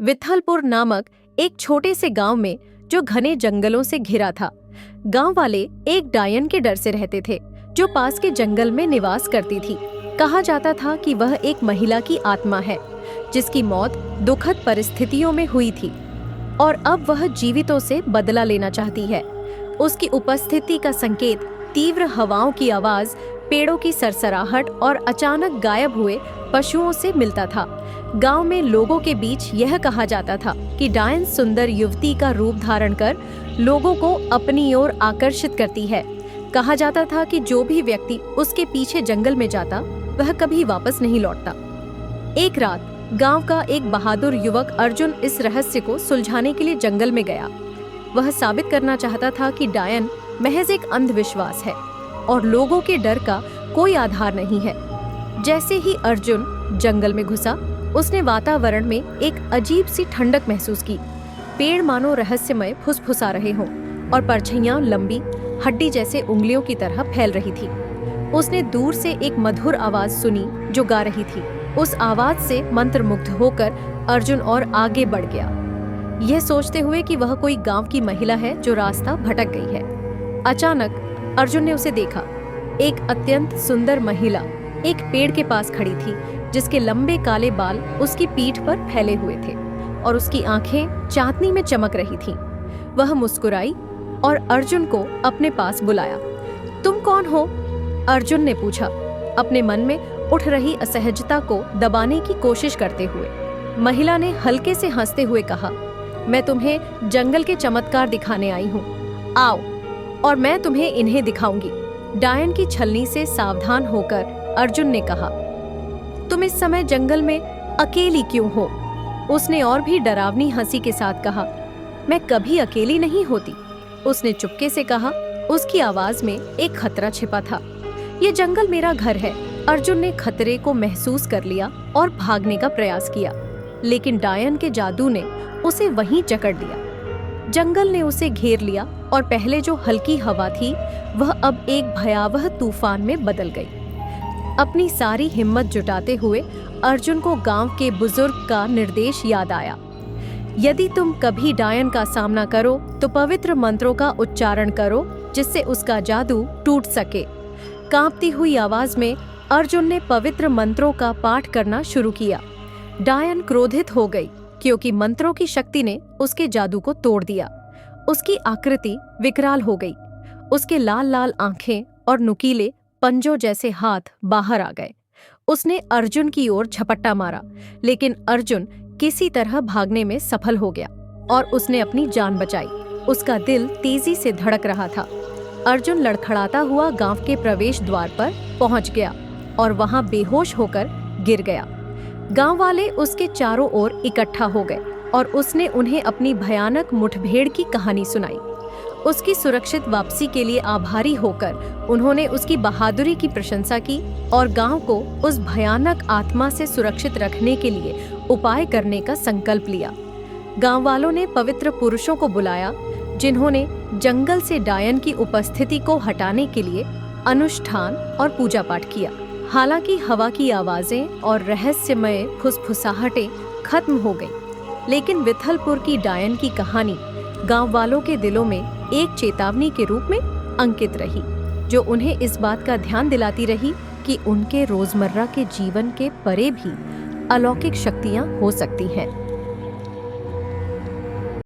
विथलपुर नामक एक छोटे से गांव में, जो घने जंगलों से घिरा था, गांव वाले एक डायन के डर से रहते थे, जो पास के जंगल में निवास करती थी। कहा जाता था कि वह एक महिला की आत्मा है, जिसकी मौत दुखद परिस्थितियों में हुई थी और अब वह जीवितों से बदला लेना चाहती है। उसकी उपस्थिति का संकेत तीव्र हवाओं की आवाज, पेड़ों की सरसराहट और अचानक गायब हुए पशुओं से मिलता था। गांव में लोगों के बीच यह कहा जाता था कि डायन सुंदर युवती का रूप धारण कर लोगों को अपनी ओर आकर्षित करती है। कहा जाता था कि जो भी व्यक्ति उसके पीछे जंगल में जाता, वह कभी वापस नहीं लौटता। एक रात गांव का एक बहादुर युवक अर्जुन इस रहस्य को सुलझाने के लिए जंगल में गया। वह साबित करना चाहता था कि डायन महज एक अंधविश्वास है और लोगों के डर का कोई आधार नहीं है। जैसे ही अर्जुन जंगल में घुसा, उसने वातावरण में एक अजीब सी ठंडक महसूस की। पेड़ मानो रहस्यमय फुसफुसा रहे हों और परछाइयां लंबी हड्डी जैसे उंगलियों की तरह फैल रही थी। उसने दूर से एक मधुर आवाज सुनी जो गा रही थी। उस आवाज से मंत्रमुग्ध होकर अर्जुन और आगे बढ़ गया, यह सोचते हुए कि वह कोई गांव की महिला है जो रास्ता भटक गई है। अचानक अर्जुन ने उसे देखा। एक अत्यंत सुंदर महिला एक पेड़ के पास खड़ी थी, जिसके लंबे काले बाल उसकी पीठ पर फैले हुए थे और उसकी आंखें चांदनी में चमक रही थीं। वह मुस्कुराई और अर्जुन को अपने पास बुलाया। तुम कौन हो? अर्जुन ने पूछा, अपने मन में उठ रही असहजता को दबाने की कोशिश करते हुए। महिला ने हल्के से हंसते हुए कहा, मैं तुम्हें जंगल के चमत्कार दिखाने आई हूँ। आओ और मैं तुम्हें इन्हें दिखाऊंगी। डायन की छलनी से सावधान होकर अर्जुन ने कहा, तुम इस समय जंगल में अकेली क्यों हो? उसने और भी डरावनी हंसी के साथ कहा, मैं कभी अकेली नहीं होती। उसने चुपके से कहा। उसकी आवाज में एक खतरा छिपा था। ये जंगल मेरा घर है। अर्जुन ने खतरे को महसूस कर लिया और भागने का प्रयास किया, लेकिन डायन के जादू ने उसे वहीं जकड़ लिया। जंगल ने उसे घेर लिया और पहले जो हल्की हवा थी, वह अब एक भयावह तूफान में बदल गई। अपनी सारी हिम्मत जुटाते हुए अर्जुन को गांव के बुजुर्ग का निर्देश याद आया, यदि तुम कभी डायन का सामना करो तो पवित्र मंत्रों का उच्चारण करो, जिससे उसका जादू टूट सके। कांपती हुई आवाज में अर्जुन ने पवित्र मंत्रों का पाठ करना शुरू किया। डायन क्रोधित हो गई, क्योंकि मंत्रों की शक्ति ने उसके जादू को तोड़ दिया। उसकी आकृति विकराल हो गई। उसके लाल लाल आंखें और नुकीले पंजों जैसे हाथ बाहर आ गए। उसने अर्जुन की ओर झपट्टा मारा, लेकिन अर्जुन किसी तरह भागने में सफल हो गया और उसने अपनी जान बचाई। उसका दिल तेजी से धड़क रहा था। अर्जुन लड़खड़ाता हुआ गांव के प्रवेश द्वार पर पहुंच गया और वहां बेहोश होकर गिर गया। गांव वाले उसके चारों ओर इकट्ठा हो गए और उसने उन्हें अपनी भयानक मुठभेड़ की कहानी सुनाई। उसकी सुरक्षित वापसी के लिए आभारी होकर उन्होंने उसकी बहादुरी की प्रशंसा की और गांव को उस भयानक आत्मा से सुरक्षित रखने के लिए उपाय करने का संकल्प लिया। गांव वालों ने पवित्र पुरुषों को बुलाया, जिन्होंने जंगल से डायन की उपस्थिति को हटाने के लिए अनुष्ठान और पूजा पाठ किया। हालांकि हवा की आवाजें और रहस्यमय फुसफुसाहटें खत्म हो गईं, लेकिन विथलपुर की डायन की कहानी गांव वालों के दिलों में एक चेतावनी के रूप में अंकित रही, जो उन्हें इस बात का ध्यान दिलाती रही कि उनके रोजमर्रा के जीवन के परे भी अलौकिक शक्तियां हो सकती हैं।